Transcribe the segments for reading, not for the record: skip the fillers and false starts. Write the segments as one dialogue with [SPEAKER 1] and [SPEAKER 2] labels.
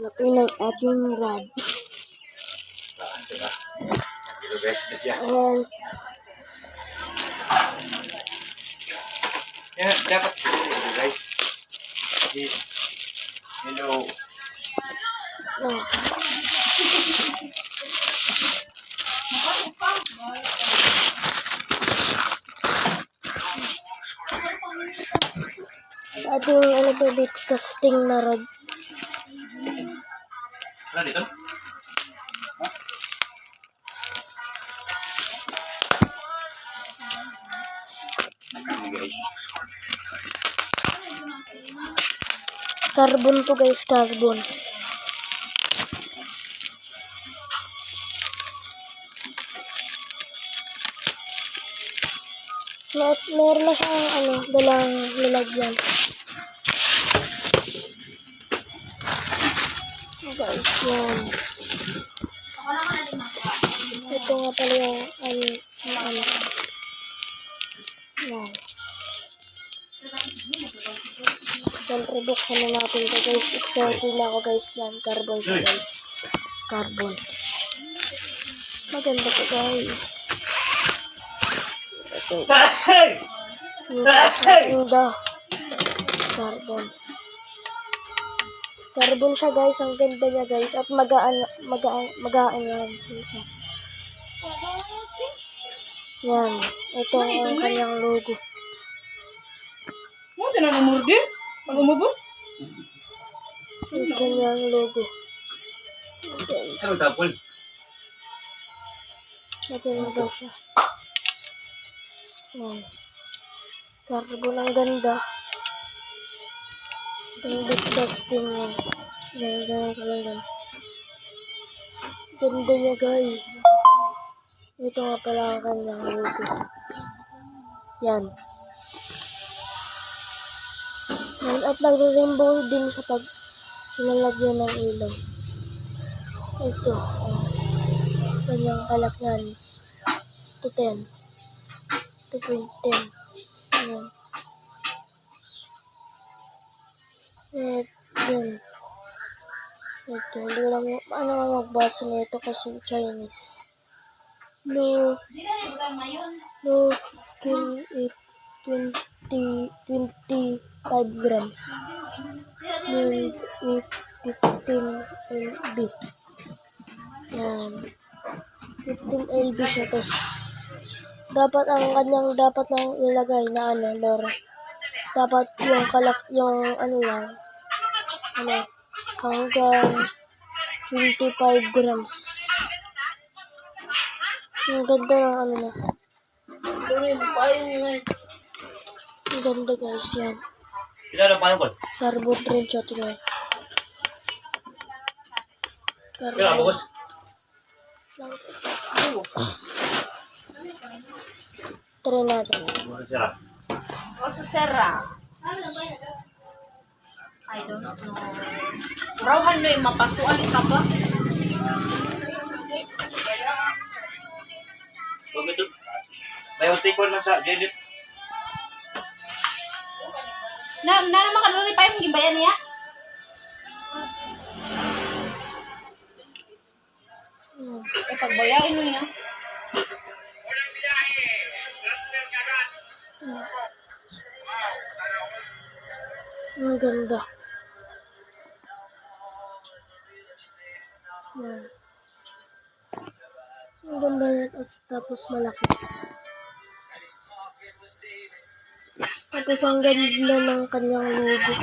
[SPEAKER 1] Laki ng ating rod. Ayan.
[SPEAKER 2] Yeah, dapat guys. Hello.
[SPEAKER 1] Oh. Sa ating bit casting na rod.
[SPEAKER 2] Wala dito? Guys.
[SPEAKER 1] Carbon to guys, carbon. Meron na siyang dalang nilagyan. Guys, yan. Ito nga pala yung yan. Siyempre, buksan na natin ito guys. Excited na ako guys. Yan, carbon siya guys. Carbon. Maganda po guys. Okay. Ganda. Carbon. Carbon siya guys. Ang ganda niya guys. At magaan lang siya. Yan. Ito ang kanyang logo.
[SPEAKER 3] Ano na namurdin? Ano mo ba?
[SPEAKER 1] Ang kanyang logo. Guys.
[SPEAKER 2] Ano tapon?
[SPEAKER 1] Maganda siya. Yan. Carbon ang ganda. Bit casting yan. Ganda niya guys. Ito nga pala ang kanyang logo. Yan. Yan. At nagre-rainbow din siya pag sinalagyan ng ilaw. Ito. Kanyang kalakyan. 210. 2.10. Yan. Yan. Ito. Hindi ko lang magbasa nito kasi Chinese. No. 25 grams. Need 15 lb. Yan. 15 lb siya. Tapos, dapat ang kanyang dapat lang ilagay na loro. Dapat yung hanggang 25 grams. Ang ganda ng na. Ang ganda guys yan.
[SPEAKER 2] Sila lang paano ko?
[SPEAKER 1] Carbon rin siya. Tingnan.
[SPEAKER 2] Sila
[SPEAKER 1] Carbon.
[SPEAKER 2] bukos.
[SPEAKER 1] Try natin.
[SPEAKER 2] Sila.
[SPEAKER 3] Oso Serra. I don't know. Rauhan no yung mapasuan ka ba?
[SPEAKER 2] Huwag ito. May utikon lang sa Janet.
[SPEAKER 3] Na naman ka rin pa yung gibayan niya? Pagbayain mo niya.
[SPEAKER 1] Ang ganda. Yan. Ang ganda yan. Tapos malaki. Tapos ang ganda ng kanyang logo.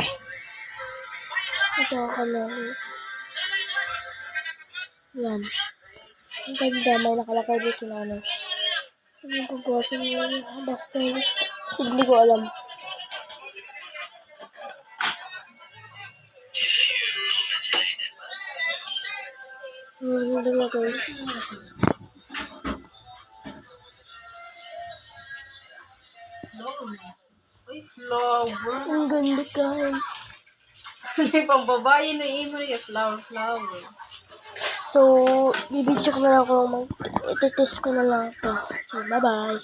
[SPEAKER 1] Ito ang kanyang. Yan. Ang ganda. May nakalakay dito na ano. Ang pagwasan niya. Basta hindi ko alam. Ang ganda na guys.
[SPEAKER 3] Flower.
[SPEAKER 1] Ang ganda guys.
[SPEAKER 3] Pambabae no imo yung flower.
[SPEAKER 1] So, bibidyo ko na lang kung ititest ko na lang ito. So, bye-bye.